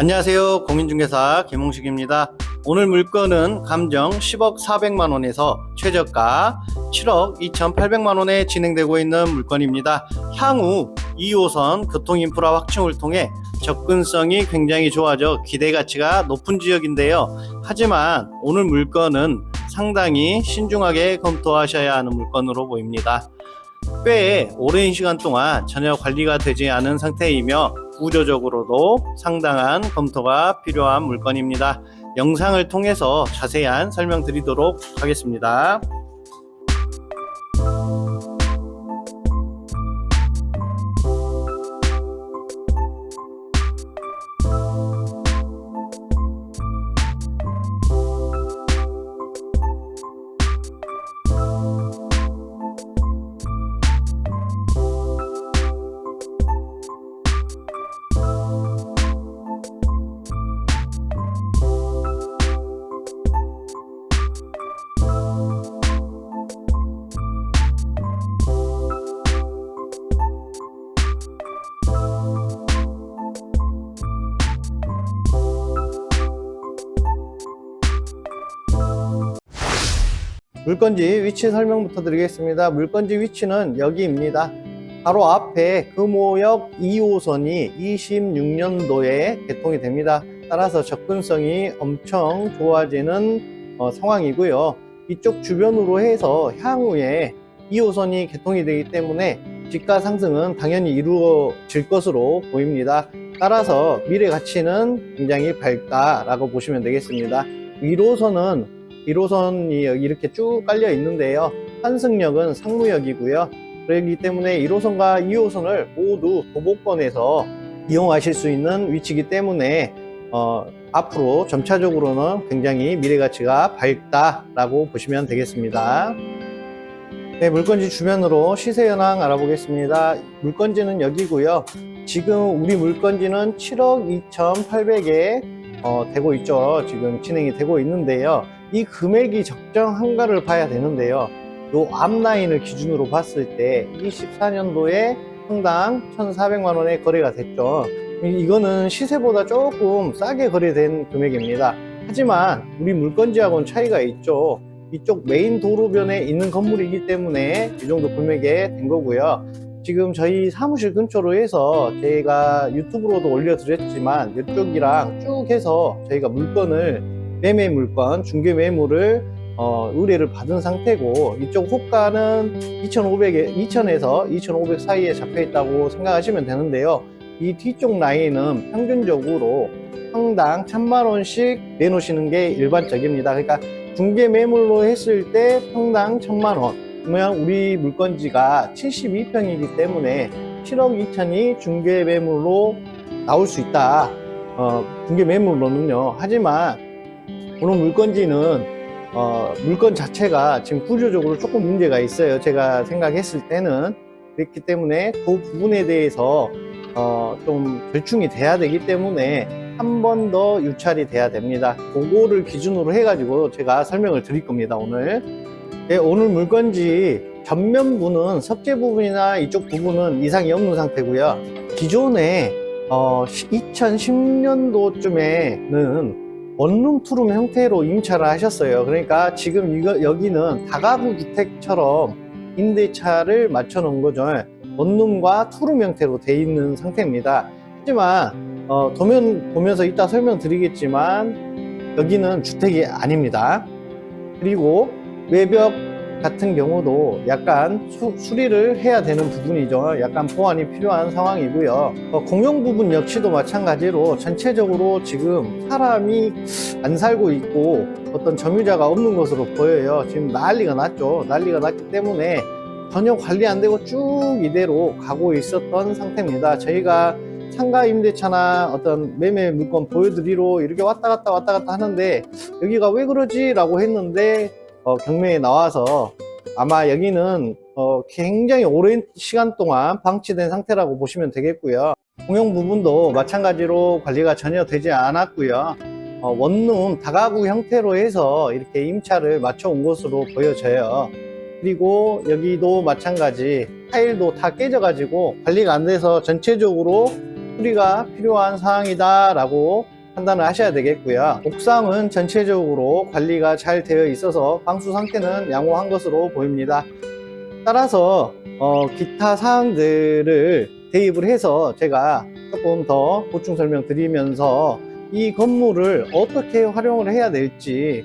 안녕하세요. 공인중개사 김홍식입니다. 오늘 물건은 감정 10억 400만원에서 최저가 7억 2,800만원에 진행되고 있는 물건입니다. 향후 2호선 교통인프라 확충을 통해 접근성이 굉장히 좋아져 기대가치가 높은 지역인데요. 하지만 오늘 물건은 상당히 신중하게 검토하셔야 하는 물건으로 보입니다. 꽤 오랜 시간 동안 전혀 관리가 되지 않은 상태이며 구조적으로도 상당한 검토가 필요한 물건입니다. 영상을 통해서 자세한 설명드리도록 하겠습니다. 물건지 위치 설명부터 드리겠습니다. 물건지 위치는 여기입니다. 바로 앞에 금호역 2호선이 26년도에 개통이 됩니다. 따라서 접근성이 엄청 좋아지는 상황이고요. 이쪽 주변으로 해서 향후에 2호선이 개통이 되기 때문에 집가 상승은 당연히 이루어질 것으로 보입니다. 따라서 미래 가치는 굉장히 밝다라고 보시면 되겠습니다. 1호선이 이렇게 쭉 깔려 있는데요. 환승역은 상무역이고요. 그렇기 때문에 1호선과 2호선을 모두 도보권에서 이용하실 수 있는 위치이기 때문에 앞으로 점차적으로는 굉장히 미래가치가 밝다라고 보시면 되겠습니다. 네, 물건지 주변으로 시세 현황 알아보겠습니다. 물건지는 여기고요. 지금 우리 물건지는 7억 2,800에 되고 있죠. 지금 진행이 되고 있는데요. 이 금액이 적정한가를 봐야 되는데요. 요 앞라인을 기준으로 봤을 때 24년도에 평당 1,400만원에 거래가 됐죠. 이거는 시세보다 조금 싸게 거래된 금액입니다. 하지만 우리 물건지하고는 차이가 있죠. 이쪽 메인 도로변에 있는 건물이기 때문에 이 정도 금액에 된 거고요. 지금 저희 사무실 근처로 해서 제가 유튜브로도 올려드렸지만 이쪽이랑 쭉 해서 저희가 물건을 매매 물건, 중개 매물을 의뢰를 받은 상태고, 이쪽 호가는 2,000에서 2,500 사이에 잡혀 있다고 생각하시면 되는데요. 이 뒤쪽 라인은 평균적으로 평당 1,000만원씩 내놓으시는 게 일반적입니다. 그러니까 중개 매물로 했을 때 평당 1,000만원. 그러면 우리 물건지가 72평이기 때문에 7억 2천이 중개 매물로 나올 수 있다. 중개 매물로는요. 하지만 오늘 물건지는 물건 자체가 지금 구조적으로 조금 문제가 있어요. 제가 생각했을 때는. 그렇기 때문에 그 부분에 대해서 좀 절충이 돼야 되기 때문에 한 번 더 유찰이 돼야 됩니다. 그거를 기준으로 해가지고 제가 설명을 드릴 겁니다, 오늘. 네, 오늘 물건지 전면부는 석재 부분이나 이쪽 부분은 이상이 없는 상태고요. 기존에 2010년도쯤에는 원룸 투룸 형태로 임차를 하셨어요. 그러니까 지금 여기는 다가구 주택처럼 임대차를 맞춰 놓은 거죠. 원룸과 투룸 형태로 돼 있는 상태입니다. 하지만 도면 보면서 이따 설명드리겠지만 여기는 주택이 아닙니다. 그리고 외벽 같은 경우도 약간 수리를 해야 되는 부분이죠. 약간 보완이 필요한 상황이고요. 공용 부분 역시도 마찬가지로 전체적으로 지금 사람이 안 살고 있고 어떤 점유자가 없는 것으로 보여요. 지금 난리가 났죠. 난리가 났기 때문에 전혀 관리 안 되고 쭉 이대로 가고 있었던 상태입니다. 저희가 상가 임대차나 어떤 매매 물건 보여드리러 이렇게 왔다 갔다 하는데 여기가 왜 그러지? 라고 했는데 경매에 나와서 아마 여기는 굉장히 오랜 시간 동안 방치된 상태라고 보시면 되겠고요. 공용 부분도 마찬가지로 관리가 전혀 되지 않았고요. 원룸 다가구 형태로 해서 이렇게 임차를 맞춰 온 것으로 보여져요. 그리고 여기도 마찬가지 타일도 다 깨져 가지고 관리가 안 돼서 전체적으로 수리가 필요한 사항이다라고 판단을 하셔야 되겠고요. 옥상은 전체적으로 관리가 잘 되어 있어서 방수 상태는 양호한 것으로 보입니다. 따라서 기타 사항들을 대입을 해서 제가 조금 더 보충 설명 드리면서 이 건물을 어떻게 활용을 해야 될지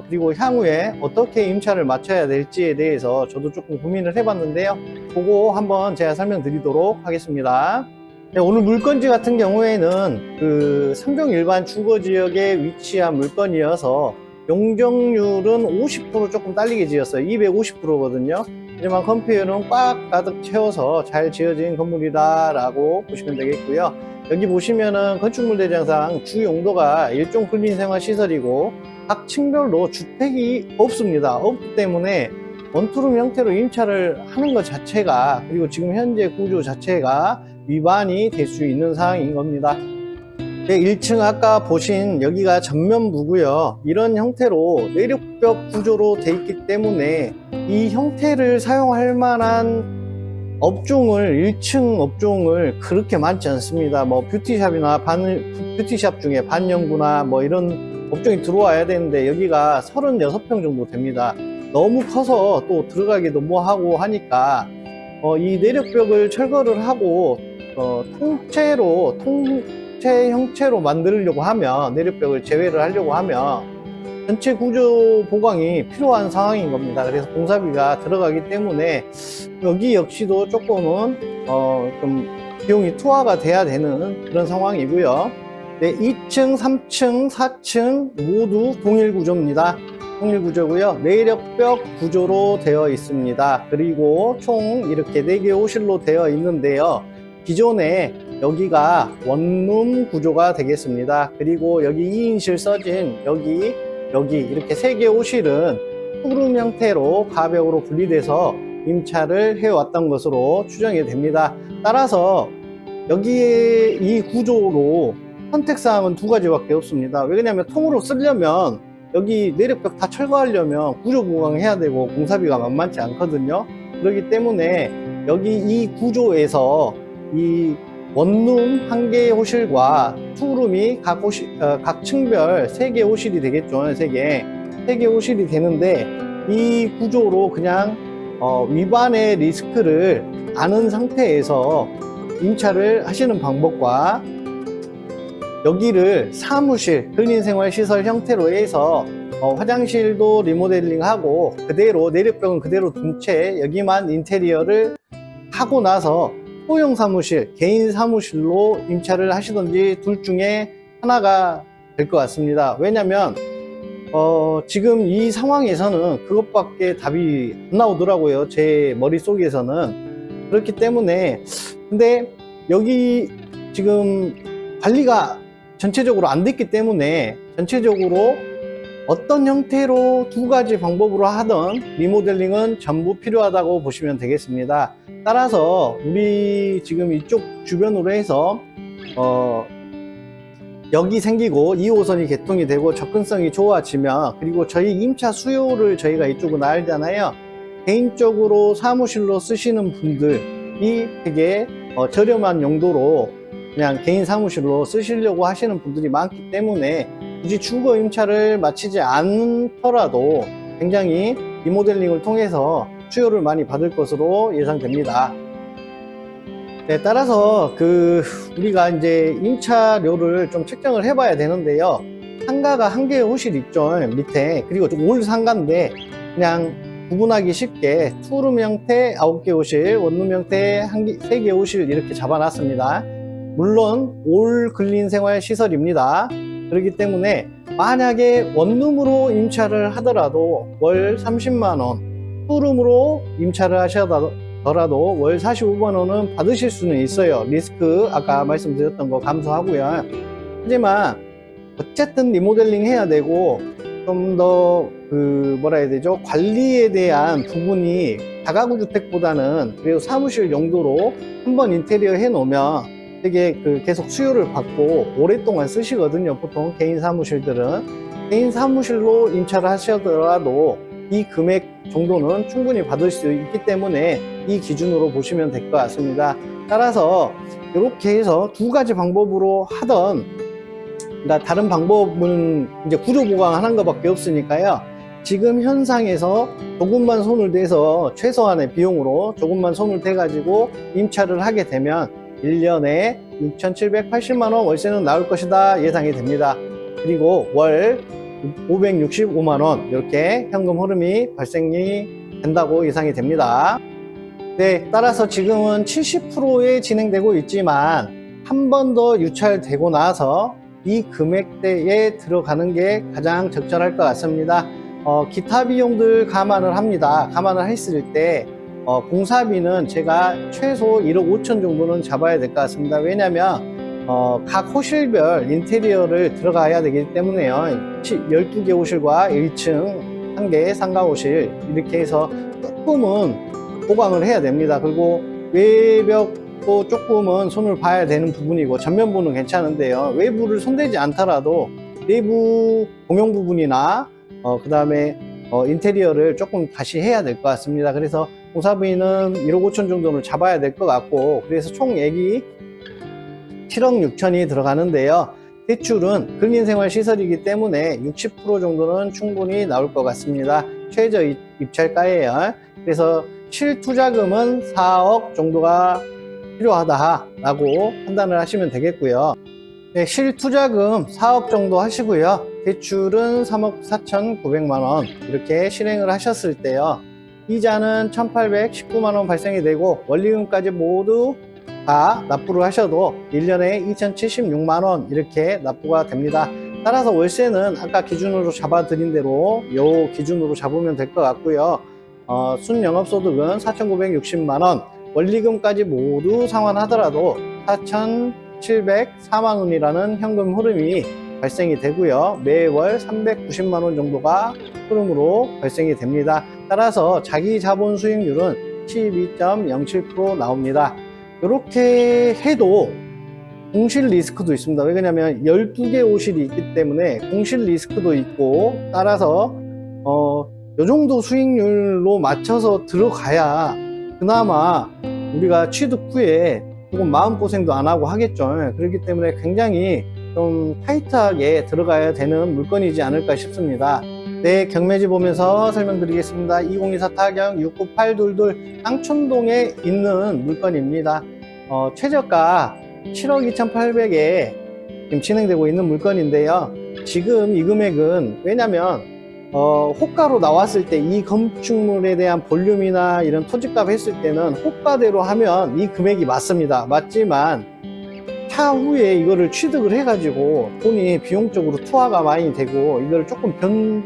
그리고 향후에 어떻게 임차를 맞춰야 될지에 대해서 저도 조금 고민을 해봤는데요. 그거 한번 제가 설명드리도록 하겠습니다. 네, 오늘 물건지 같은 경우에는 그 상경 일반 주거지역에 위치한 물건이어서 용적률은 50% 조금 딸리게 지었어요. 250%거든요. 하지만 컴퓨터는 꽉 가득 채워서 잘 지어진 건물이다 라고 보시면 되겠고요. 여기 보시면은 건축물 대장상 주 용도가 일종 근린생활시설이고 각 층별로 주택이 없습니다. 없기 때문에 원투룸 형태로 임차를 하는 것 자체가, 그리고 지금 현재 구조 자체가 위반이 될 수 있는 상황인 겁니다. 1층 아까 보신 여기가 전면부고요. 이런 형태로 내력벽 구조로 돼 있기 때문에 이 형태를 사용할 만한 업종을, 1층 업종을 그렇게 많지 않습니다. 뭐 뷰티샵이나 뷰티샵 중에 반영구나 뭐 이런 업종이 들어와야 되는데 여기가 36평 정도 됩니다. 너무 커서 또 들어가기도 뭐하고 하니까 이 내력벽을 철거를 하고 통째 형체로 만들려고 하면, 내력벽을 제외를 하려고 하면 전체 구조 보강이 필요한 상황인 겁니다. 그래서 공사비가 들어가기 때문에 여기 역시도 조금은 좀 비용이 투하가 돼야 되는 그런 상황이고요. 네, 2층, 3층, 4층 모두 동일 구조입니다. 동일 구조고요. 내력벽 구조로 되어 있습니다. 그리고 총 이렇게 4개 호실로 되어 있는데요. 기존에 여기가 원룸 구조가 되겠습니다. 그리고 여기 2인실 써진 여기 이렇게 3개 호실은 투룸 형태로 가벽으로 분리돼서 임차를 해왔던 것으로 추정이 됩니다. 따라서 여기에 이 구조로 선택사항은 2가지밖에 없습니다. 왜냐하면 통으로 쓰려면 여기 내력벽 다 철거하려면 구조 보강해야 되고 공사비가 만만치 않거든요. 그렇기 때문에 여기 이 구조에서 이 원룸 1개 호실과 투룸이 각 층별 3개 호실이 되겠죠. 3개 호실이 되는데 이 구조로 그냥 위반의 리스크를 아는 상태에서 임차를 하시는 방법과 여기를 사무실, 근린생활시설 형태로 해서 화장실도 리모델링하고 그대로 내력벽은 그대로 둔 채 여기만 인테리어를 하고 나서 소형 사무실, 개인 사무실로 임차를 하시든지 둘 중에 하나가 될 것 같습니다. 왜냐면 지금 이 상황에서는 그것밖에 답이 안 나오더라고요. 제 머릿속에서는. 그렇기 때문에 근데 여기 지금 관리가 전체적으로 안 됐기 때문에 전체적으로 어떤 형태로 2가지 방법으로 하던 리모델링은 전부 필요하다고 보시면 되겠습니다. 따라서 우리 지금 이쪽 주변으로 해서 여기 생기고 2호선이 개통이 되고 접근성이 좋아지면, 그리고 저희 임차 수요를 저희가 이쪽은 알잖아요. 개인적으로 사무실로 쓰시는 분들이 되게 저렴한 용도로 그냥 개인 사무실로 쓰시려고 하시는 분들이 많기 때문에 굳이 주거 임차를 마치지 않더라도 굉장히 리모델링을 통해서 수요를 많이 받을 것으로 예상됩니다. 네, 따라서 우리가 이제 임차료를 좀 책정을 해봐야 되는데요. 상가가 1개의 호실 있죠, 밑에. 그리고 좀 올 상가인데 그냥 구분하기 쉽게 투룸 형태 9개 호실, 원룸 형태 3개 호실 이렇게 잡아놨습니다. 물론 올 근린생활 시설입니다. 그렇기 때문에 만약에 원룸으로 임차를 하더라도 월 30만원, 투룸으로 임차를 하셔더라도 월 45만원은 받으실 수는 있어요. 리스크 아까 말씀드렸던 거 감수하고요. 하지만 어쨌든 리모델링 해야 되고 좀 더 뭐라 해야 되죠? 관리에 대한 부분이 다가구 주택보다는 그래도 사무실 용도로 한번 인테리어 해 놓으면 되게 계속 수요를 받고 오랫동안 쓰시거든요. 보통 개인 사무실들은 개인 사무실로 임차를 하시더라도 이 금액 정도는 충분히 받을 수 있기 때문에 이 기준으로 보시면 될 것 같습니다. 따라서 이렇게 해서 두 가지 방법으로 하던, 그러니까 다른 방법은 이제 구조 보강하는 것밖에 없으니까요. 지금 현상에서 조금만 손을 대서 최소한의 비용으로 조금만 손을 대가지고 임차를 하게 되면 1년에 6,780만원 월세는 나올 것이다 예상이 됩니다. 그리고 월 565만원 이렇게 현금 흐름이 발생이 된다고 예상이 됩니다. 네, 따라서 지금은 70%에 진행되고 있지만 한 번 더 유찰되고 나서 이 금액대에 들어가는 게 가장 적절할 것 같습니다. 기타 비용들 감안을 합니다. 감안을 했을 때 공사비는 제가 최소 1억 5천 정도는 잡아야 될 것 같습니다. 왜냐하면 각 호실별 인테리어를 들어가야 되기 때문에요. 12개 호실과 1층 1개 상가 호실 이렇게 해서 조금은 보강을 해야 됩니다. 그리고 외벽도 조금은 손을 봐야 되는 부분이고, 전면부는 괜찮은데요. 외부를 손대지 않더라도 내부 공용 부분이나 그 다음에 인테리어를 조금 다시 해야 될 것 같습니다. 그래서 공사비는 1억 5천 정도는 잡아야 될 것 같고, 그래서 총액이 7억 6천이 들어가는데요. 대출은 근린생활시설이기 때문에 60% 정도는 충분히 나올 것 같습니다. 최저 입찰가예요. 그래서 실투자금은 4억 정도가 필요하다라고 판단을 하시면 되겠고요. 네, 실투자금 4억 정도 하시고요. 대출은 3억 4,900만원 이렇게 실행을 하셨을 때요. 이자는 1,819만원 발생이 되고, 원리금까지 모두 다 납부를 하셔도 1년에 2,076만원 이렇게 납부가 됩니다. 따라서 월세는 아까 기준으로 잡아드린 대로 요 기준으로 잡으면 될 것 같고요. 순영업소득은 4,960만원, 원리금까지 모두 상환하더라도 4,704만원이라는 현금 흐름이 발생이 되고요. 매월 390만원 정도가 흐름으로 발생이 됩니다. 따라서 자기 자본 수익률은 12.07% 나옵니다. 이렇게 해도 공실 리스크도 있습니다. 왜냐하면 12개 호실이 있기 때문에 공실 리스크도 있고, 따라서 이 정도 수익률로 맞춰서 들어가야 그나마 우리가 취득 후에 조금 마음고생도 안 하고 하겠죠. 그렇기 때문에 굉장히 좀 타이트하게 들어가야 되는 물건이지 않을까 싶습니다. 네, 경매지 보면서 설명드리겠습니다. 2024 타경 69822 땅촌동에 있는 물건입니다. 최저가 7억 2,800에 지금 진행되고 있는 물건인데요. 지금 이 금액은 왜냐면 호가로 나왔을 때 이 건축물에 대한 볼륨이나 이런 토지값 했을 때는 호가대로 하면 이 금액이 맞습니다. 맞지만 차후에 이거를 취득을 해가지고 돈이 비용적으로 투하가 많이 되고, 이걸 조금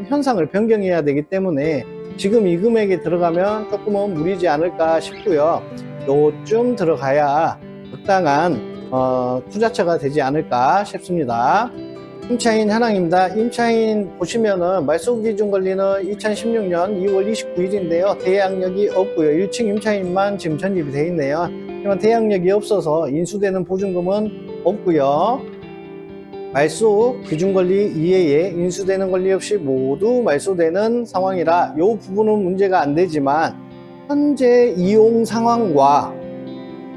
현상을 변경해야 되기 때문에 지금 이 금액에 들어가면 조금은 무리지 않을까 싶고요. 요쯤 들어가야 적당한 투자처가 되지 않을까 싶습니다. 임차인 현황입니다. 임차인 보시면은 말소 기준 권리는 2016년 2월 29일인데요. 대항력이 없고요. 1층 임차인만 지금 전입이 되어 있네요. 하지만 대항력이 없어서 인수되는 보증금은 없고요. 말소 기준 권리 이외에 인수되는 권리 없이 모두 말소되는 상황이라 이 부분은 문제가 안 되지만, 현재 이용 상황과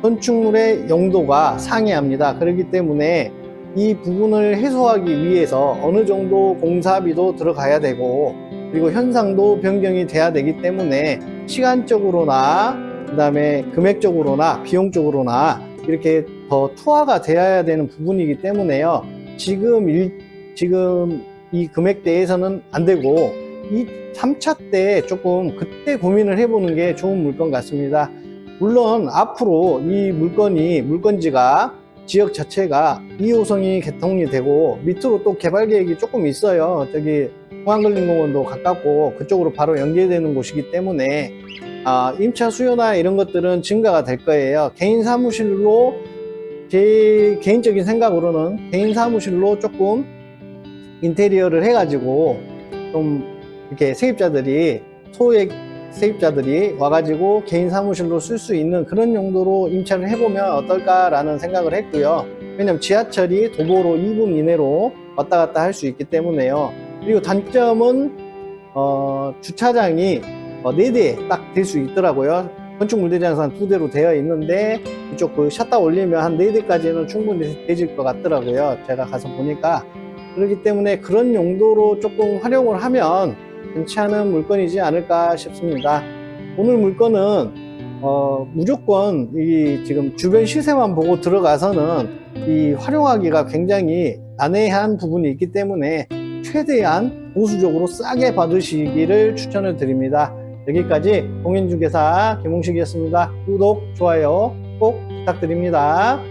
건축물의 용도가 상이합니다. 그렇기 때문에 이 부분을 해소하기 위해서 어느 정도 공사비도 들어가야 되고, 그리고 현상도 변경이 돼야 되기 때문에 시간적으로나 그 다음에 금액적으로나 비용적으로나 이렇게 더 투하가 돼야 되는 부분이기 때문에요. 지금 이 금액대에서는 안 되고, 이 3차 때 조금 그때 고민을 해보는 게 좋은 물건 같습니다. 물론 앞으로 이 물건지가 지역 자체가 2호선이 개통이 되고 밑으로 또 개발 계획이 조금 있어요. 저기 공항근린공원도 가깝고 그쪽으로 바로 연계되는 곳이기 때문에 임차 수요나 이런 것들은 증가가 될 거예요. 개인 사무실로, 제 개인적인 생각으로는 개인 사무실로 조금 인테리어를 해가지고 좀 이렇게 소액 세입자들이 와가지고 개인 사무실로 쓸 수 있는 그런 용도로 임차를 해보면 어떨까라는 생각을 했고요. 왜냐면 지하철이 도보로 2분 이내로 왔다 갔다 할 수 있기 때문에요. 그리고 단점은 주차장이 4대 딱 될 수 있더라고요. 건축 물대장에서는 2대로 되어 있는데 이쪽 그 샷다 올리면 한 4대까지는 충분히 되질 것 같더라고요. 제가 가서 보니까. 그렇기 때문에 그런 용도로 조금 활용을 하면 괜찮은 물건이지 않을까 싶습니다. 오늘 물건은 무조건 이 지금 주변 시세만 보고 들어가서는 이 활용하기가 굉장히 난해한 부분이 있기 때문에 최대한 보수적으로 싸게 받으시기를 추천을 드립니다. 여기까지 공인중개사 김홍식이었습니다. 구독, 좋아요 꼭 부탁드립니다.